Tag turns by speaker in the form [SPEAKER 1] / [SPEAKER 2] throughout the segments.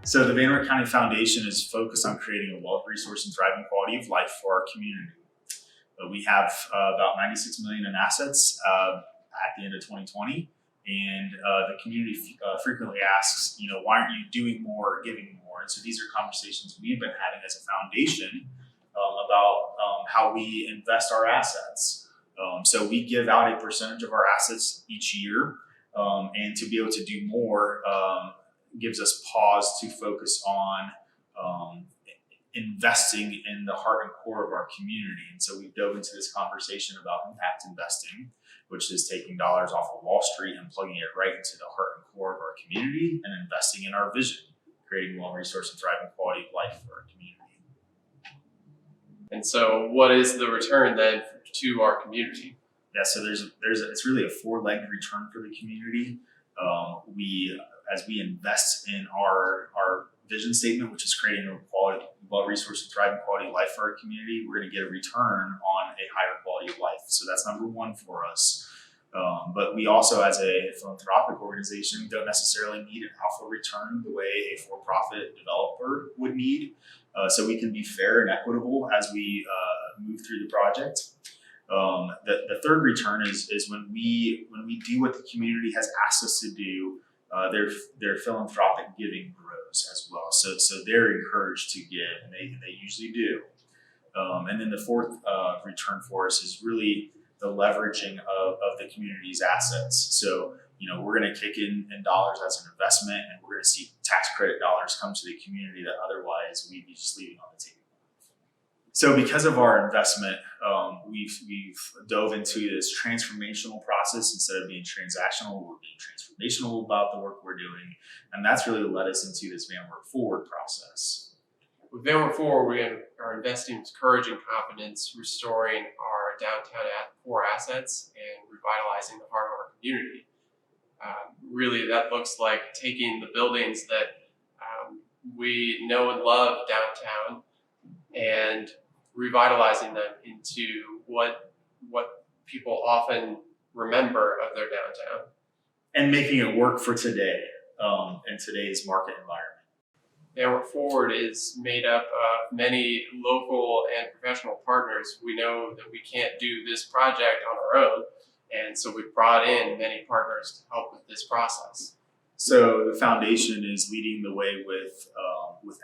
[SPEAKER 1] So the Wert County Foundation is focused on creating a wealth, resource, and thriving quality of life for our community. We have about 96 million in assets at the end of 2020, and the community frequently asks, why aren't you doing more, or giving more? And so these are conversations we've been having as a foundation about how we invest our assets. So we give out a percentage of our assets each year, and to be able to do more gives us pause to focus on investing in the heart and core of our community. And so we dove into this conversation about impact investing, which is taking dollars off of Wall Street and plugging it right into the heart and core of our community and investing in our vision, creating well, resource, and thriving quality of life for our community.
[SPEAKER 2] And so what is the return then to our community?
[SPEAKER 1] Yeah, so it's really a four-legged return for the community. As we invest in our vision statement, which is creating a quality, well, resource, and thriving quality of life for our community, we're going to get a return on a higher quality of life. So that's number one for us. But we also, as a philanthropic organization, don't necessarily need an alpha return the way a for-profit developer would need. So we can be fair and equitable as we move through the project. The third return is when we do what the community has asked us to do. Their philanthropic giving grows as well. So they're encouraged to give, and they usually do. And then the fourth return for us is really the leveraging of the community's assets. So we're going to kick in dollars as an investment, and we're going to see tax credit dollars come to the community that otherwise we'd be just leaving on the table. So because of our investment, we've dove into this transformational process. Instead of being transactional, we're being transformational about the work we're doing. And that's really led us into this Wert Forward process.
[SPEAKER 2] With Wert Forward, we are investing with courage and confidence, restoring our downtown core assets and revitalizing the heart of our community. Really, that looks like taking the buildings that we know and love downtown and revitalizing them into what people often remember of their downtown.
[SPEAKER 1] And making it work for today, in today's market environment.
[SPEAKER 2] Wert Forward is made up of many local and professional partners. We know that we can't do this project on our own, and so we've brought in many partners to help with this process.
[SPEAKER 1] So the foundation is leading the way with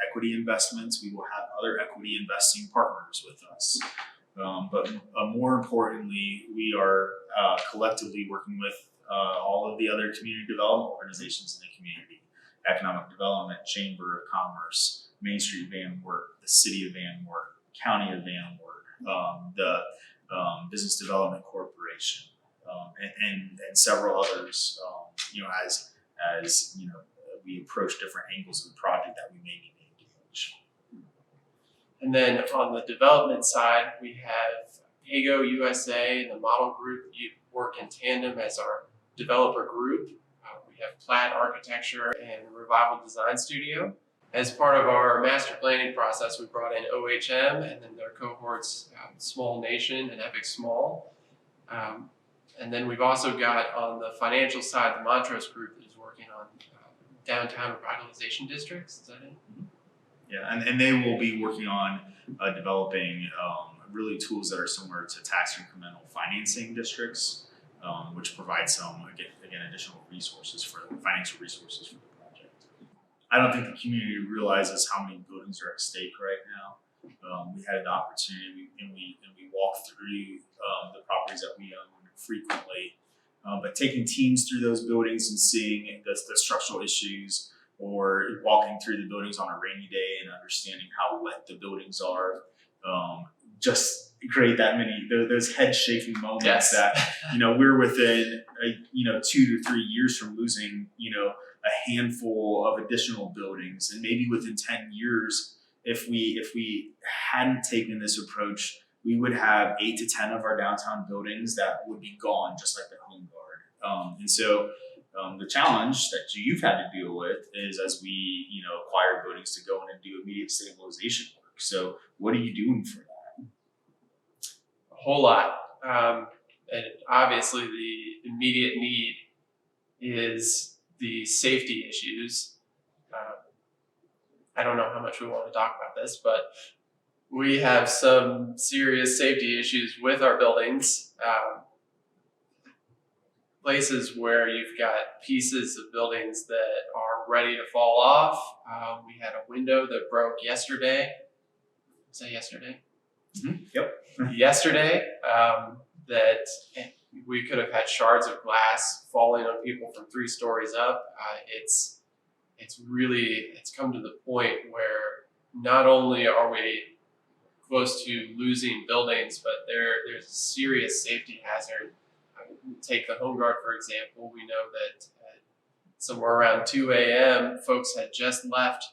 [SPEAKER 1] equity investments. We will have other equity investing partners with us. But more importantly, we are collectively working with all of the other community development organizations in the community: Economic Development, Chamber of Commerce, Main Street Van Wert, the City of Van Wert, County of Van Wert, the Business Development Corporation, and several others. As we approach different angles of the project that we may need to engage.
[SPEAKER 2] And then on the development side, we have Pago USA and the Model Group. You work in tandem as our developer group. We have Plaid Architecture and Revival Design Studio. As part of our master planning process, we brought in OHM and then their cohorts, Small Nation and Epic Small. And then we've also got on the financial side, the Montrose Group that is working on downtown revitalization districts. Is that it?
[SPEAKER 1] Yeah, and they will be working on developing really tools that are similar to tax incremental financing districts, which provide some, again, additional resources financial resources for the project. I don't think the community realizes how many buildings are at stake right now. We had an opportunity, and we walk through the properties that we own frequently, but taking teams through those buildings and seeing the structural issues, or walking through the buildings on a rainy day and understanding how wet the buildings are, just create those head shaking moments. Yes. That we're within 2 to 3 years from losing a handful of additional buildings, and maybe within 10 years, if we hadn't taken this approach, we would have 8 to 10 of our downtown buildings that would be gone, just like the Home Guard. And so the challenge that you've had to deal with is, as we acquire buildings, to go in and do immediate stabilization work. So what are you doing for that?
[SPEAKER 2] A whole lot. And obviously the immediate need is the safety issues. I don't know how much we want to talk about this, but we have some serious safety issues with our buildings. Places where you've got pieces of buildings that are ready to fall off. We had a window that broke yesterday. Was that yesterday?
[SPEAKER 1] Mm-hmm. Yep.
[SPEAKER 2] Yesterday, that we could have had shards of glass falling on people from 3 stories up. It's come to the point where not only are we close to losing buildings, but there's a serious safety hazard. Take the Home Guard, for example. We know that somewhere around 2 a.m., folks had just left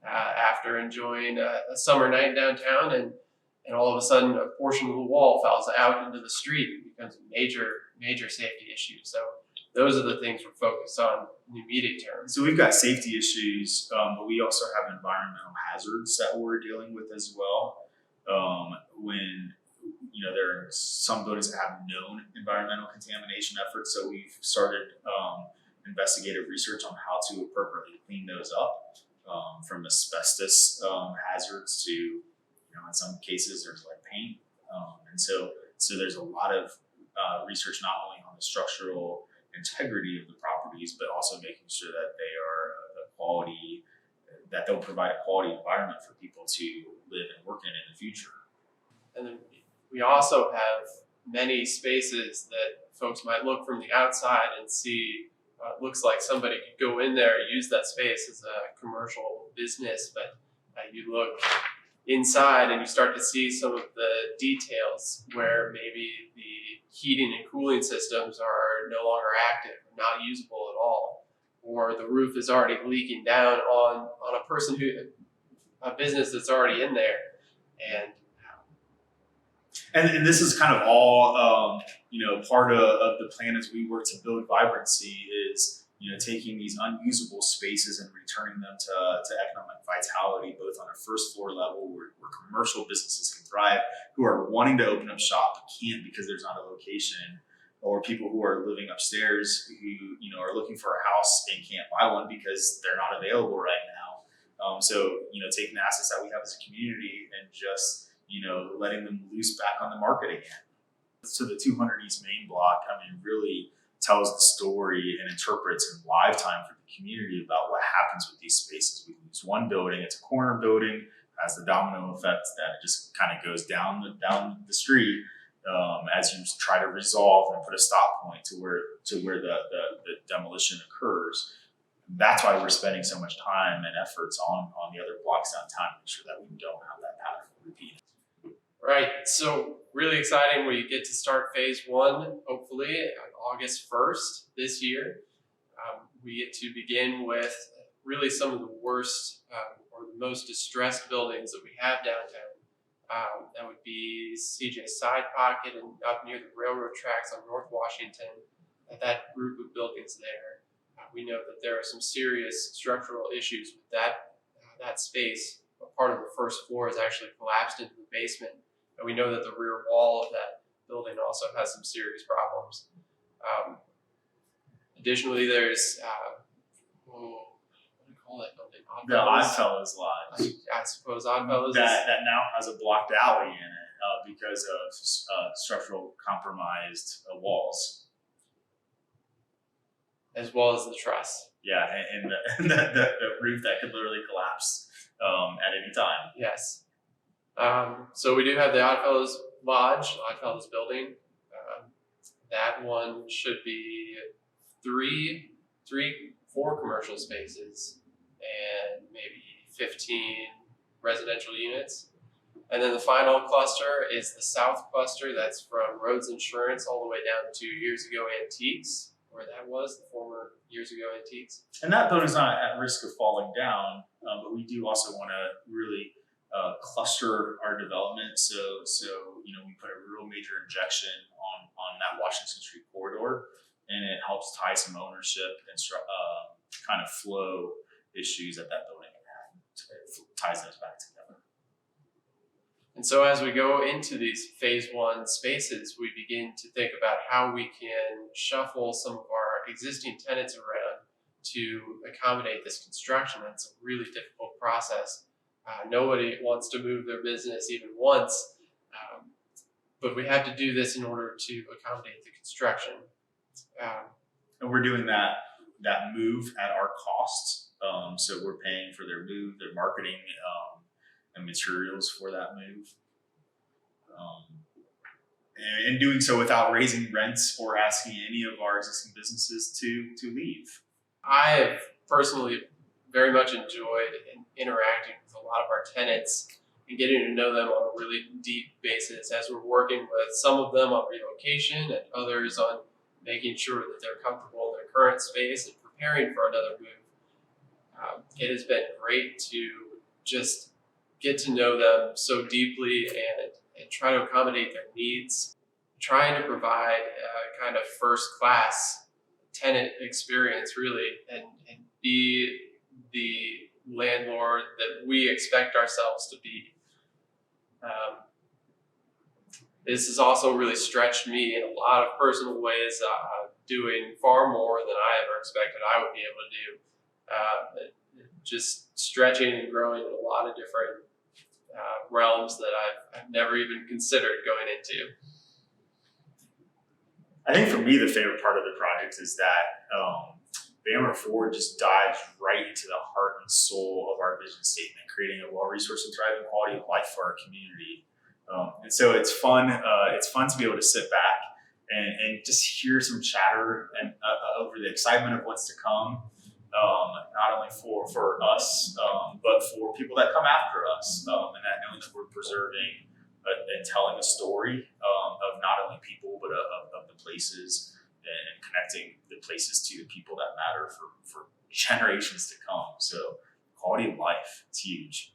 [SPEAKER 2] after enjoying a summer night downtown, and all of a sudden a portion of the wall falls out into the street. It becomes a major safety issue. So those are the things we're focused on in the immediate term.
[SPEAKER 1] So we've got safety issues, but we also have environmental hazards that we're dealing with as well. When there are some buildings that have known environmental contamination efforts, so we've started investigative research on how to appropriately clean those up, from asbestos hazards to, in some cases there's like paint, and so there's a lot of research not only on the structural integrity of the properties, but also making sure that they are the quality, that they'll provide a quality environment for people to live and work in the future.
[SPEAKER 2] And then we also have many spaces that folks might look from the outside and see, looks like somebody could go in there and use that space as a commercial business, but you look inside and you start to see some of the details where maybe the heating and cooling systems are no longer active, not usable at all, or the roof is already leaking down on a business that's already in there.
[SPEAKER 1] And this is kind of all, part of the plan as we work to build vibrancy is, taking these unusable spaces and returning them to economic vitality, both on a first floor level where commercial businesses can thrive, who are wanting to open up shop but can't because there's not a location, or people who are living upstairs who, are looking for a house and can't buy one because they're not available right now. So, taking the assets that we have as a community and just, letting them loose back on the market again. So the 200 East Main block, really tells the story and interprets in live time for the community about what happens with these spaces. We lose one building, it's a corner building, has the domino effect that it just kind of goes down the street as you try to resolve and put a stop point to where the demolition occurs. That's why we're spending so much time and efforts on the other blocks downtown to make sure that we don't have that pattern repeat.
[SPEAKER 2] Right, so really exciting. We get to start phase 1, hopefully on August 1st this year. We get to begin with really some of the worst or the most distressed buildings that we have downtown. That would be CJ Side Pocket and up near the railroad tracks on North Washington, that group of buildings there. We know that there are some serious structural issues with that space. A part of the first floor is actually collapsed into the basement. And we know that the rear wall of that building also has some serious problems. Additionally, there's, what do you call that building?
[SPEAKER 1] The Oddfellows Lodge.
[SPEAKER 2] I suppose Oddfellows.
[SPEAKER 1] That now has a blocked alley in it because of structural compromised walls.
[SPEAKER 2] As well as the truss.
[SPEAKER 1] Yeah, and the roof that could literally collapse at any time.
[SPEAKER 2] Yes. So we do have the Oddfellows Lodge, Oddfellows building. That one should be 4 commercial spaces and maybe 15 residential units. And then the final cluster is the South cluster. That's from Rhodes Insurance all the way down to Years Ago Antiques, where that was, the former Years Ago Antiques.
[SPEAKER 1] And that building's not at risk of falling down, but we do also want to really cluster our development. So we put a real major injection on that Washington Street corridor, and it helps tie some ownership and kind of flow issues that building had. It ties those back together.
[SPEAKER 2] And so as we go into these phase 1 spaces, we begin to think about how we can shuffle some of our existing tenants around to accommodate this construction. That's a really difficult process. Nobody wants to move their business even once, but we have to do this in order to accommodate the construction.
[SPEAKER 1] And we're doing that move at our cost. So we're paying for their move, their marketing, and materials for that move. And doing so without raising rents or asking any of our existing businesses to leave.
[SPEAKER 2] I have personally very much enjoyed interacting with a lot of our tenants and getting to know them on a really deep basis as we're working with some of them on relocation and others on making sure that they're comfortable in their current space and preparing for another move. It has been great to just get to know them so deeply and try to accommodate their needs, trying to provide a kind of first-class tenant experience, really, and be the landlord that we expect ourselves to be. This has also really stretched me in a lot of personal ways, doing far more than I ever expected I would be able to do. Just stretching and growing in a lot of different realms that I've never even considered going into.
[SPEAKER 1] I think for me, the favorite part of the project is that Wert Forward just dives right into the heart and soul of our vision statement, creating a well-resourced and thriving quality of life for our community. And so it's fun. It's fun to be able to sit back and just hear some chatter and over the excitement of what's to come. Not only for us, but for people that come after us, and that knowing that we're preserving and telling a story of not only people but of the places and connecting the places to the people that matter for generations to come. So quality of life, it's huge.